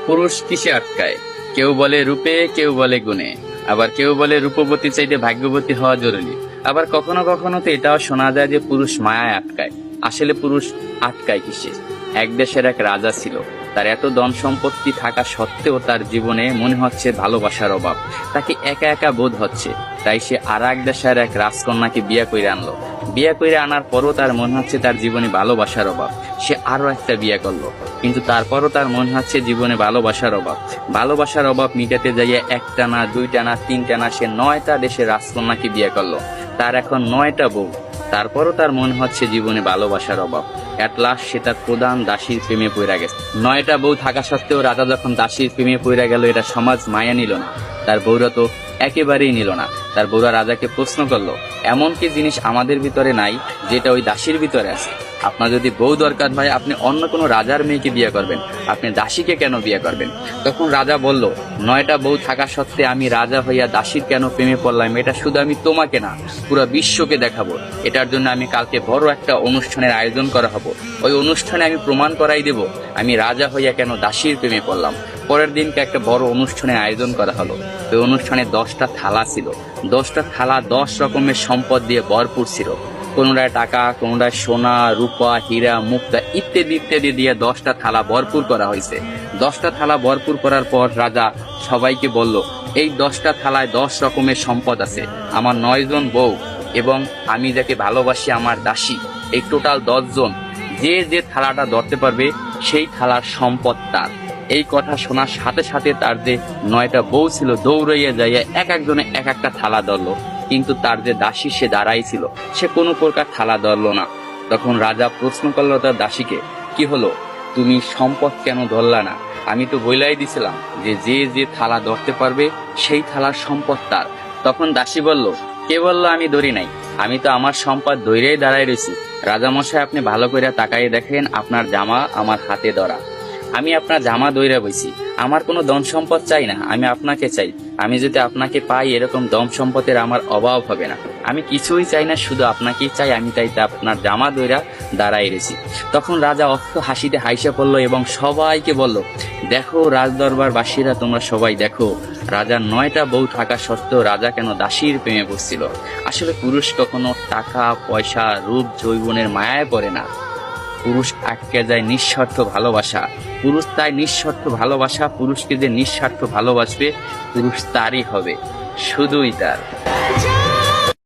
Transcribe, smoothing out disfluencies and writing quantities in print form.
পুরুষ কিসে আটকায়? কেউ বলে রূপে, কেউ বলে গুণে, আবার কেউ বলে রূপবতী চাইতে ভাগ্যবতী হওয়া জরুরি। আবার কখনো কখনো তো এটাও শোনা যায় যে পুরুষ মায়ায় আটকায়। আসলে পুরুষ আটকায় কিসে? এক দেশের এক রাজা ছিল। তার এত ধন সম্পত্তি থাকা সত্ত্বেও তার জীবনে মনে হচ্ছে ভালোবাসার অভাব। তাকে একা একা বোধ হচ্ছে। তাই সে আর এক দেশের এক রাজকন্যাকে বিয়ে করে আনলো। বিয়ে করে আনার পরও তার মনে হচ্ছে তার জীবনে ভালোবাসার অভাব। সে আরো একটা বিয়ে করলো, কিন্তু তারপরও তার মনে হচ্ছে জীবনে ভালোবাসার অভাব। ভালোবাসার অভাব মিটাতে যাইয়া একটা না, দুইটা না, তিনটা না, সে 9টা দেশের রাজকন্যাকে বিয়ে করলো। তার এখন 9টা বউ। তারপরও তার মনে হচ্ছে জীবনে ভালোবাসার অভাব। এট লাস্ট সে তার প্রধান দাসীর প্রেমে পড়ে গেছে। 9টা বউ থাকা সত্ত্বেও রাজা যখন দাসীর প্রেমে পড়ে গেল, এটা সমাজ মায়া নিল না। তার বউরা তো একেবারেই নিল না। তার বউরা রাজাকে প্রশ্ন করলো, এমন কি জিনিস আমাদের ভিতরে নাই যেটা ওই দাসীর ভিতরে আছে? আপনার যদি বউ দরকার হয়, আপনি অন্য কোনো রাজার মেয়েকে বিয়ে করবেন, আপনি দাসীকে কেন বিয়ে করবেন? তখন রাজা বলল, 9টা বউ থাকা সত্ত্বে আমি রাজা হইয়া দাসীর কেন প্রেমে পড়লাম, এটা শুধু আমি তোমাকে না, পুরো বিশ্বকে দেখাবো। এটার জন্য আমি কালকে বড় একটা অনুষ্ঠানের আয়োজন করা হবো। ওই অনুষ্ঠানে আমি প্রমাণ করাই দেব আমি রাজা হইয়া কেন দাসীর প্রেমে পড়লাম। পরের দিনকে একটা বড় অনুষ্ঠানের আয়োজন করা হলো। ওই অনুষ্ঠানে 10টা থালা ছিল। 10টা থালা 10 রকমের সম্পদ দিয়ে ভরপুর ছিল। কোনোটায় টাকা, কোনোটায় সোনা, রূপা, হীরা, মুক্তা ইত্যাদি ইত্যাদি দিয়ে 10টা থালা ভরপুর করা হয়েছে। 10টা থালা ভরপুর করার পর রাজা সবাইকে বলল, এই 10টা থালায় 10 রকমের সম্পদ আছে। আমার 9 জন বউ এবং আমি যাকে ভালোবাসি আমার দাসী, এই টোটাল 10 জন, যে যে থালাটা ধরতে পারবে সেই থালার সম্পদ তার। এই কথা শোনার সাথে সাথে তার যে 9টা বউ ছিল দৌড়াইয়া যাইয়া এক একজনে এক একটা থালা ধরলো, কিন্তু তার যে দাসী সে দাঁড়াই ছিল, সে কোনো প্রকার থালা ধরলো না। তখন রাজা প্রশ্ন করলো তার দাসীকে, কি হলো, তুমি সম্পদ কেন ধরলা না? আমি তো বইলাই দিছিলাম যে যে যে থালা ধরতে পারবে সেই থালার সম্পদ তার। তখন দাসী বলল, কে বললো আমি ধরি নাই? আমি তো আমার সম্পদ ধইরেই দাঁড়াই রয়েছি। রাজামশাই, আপনি ভালো করে তাকাইয়ে দেখেন, আপনার জামা আমার হাতে ধরা। আমি আপনার জামা দইরা বইছি। আমার কোনো ধন সম্পদ চাই না, আমি আপনাকে চাই। আমি যদি আপনাকে পাই, এরকম ধন সম্পদের আমার অভাব হবে না। আমি কিছুই চাই না, শুধু আপনাকেই চাই। আমি তাই আপনার জামা দইরা দাঁড়াই রেছি। তখন রাজা অস্ত হাসিতে হাইসা পড়লো এবং সবাইকে বলল, দেখো রাজদরবারবাসীরা, তোমরা সবাই দেখো, রাজার 9টা বউ থাকা সত্ত্বেও রাজা কেন দাসীর প্রেমে পড়ছিল। আসলে পুরুষ কখনো টাকা, পয়সা, রূপ, যৌবনের মায়ায় পড়ে না। পুরুষ আটকে যায় নিঃস্বার্থ ভালোবাসা। পুরুষ তাই নিঃস্বার্থ ভালোবাসা। পুরুষকে যে নিঃস্বার্থ ভালোবাসবে, পুরুষ তারই হবে, শুধুই তার।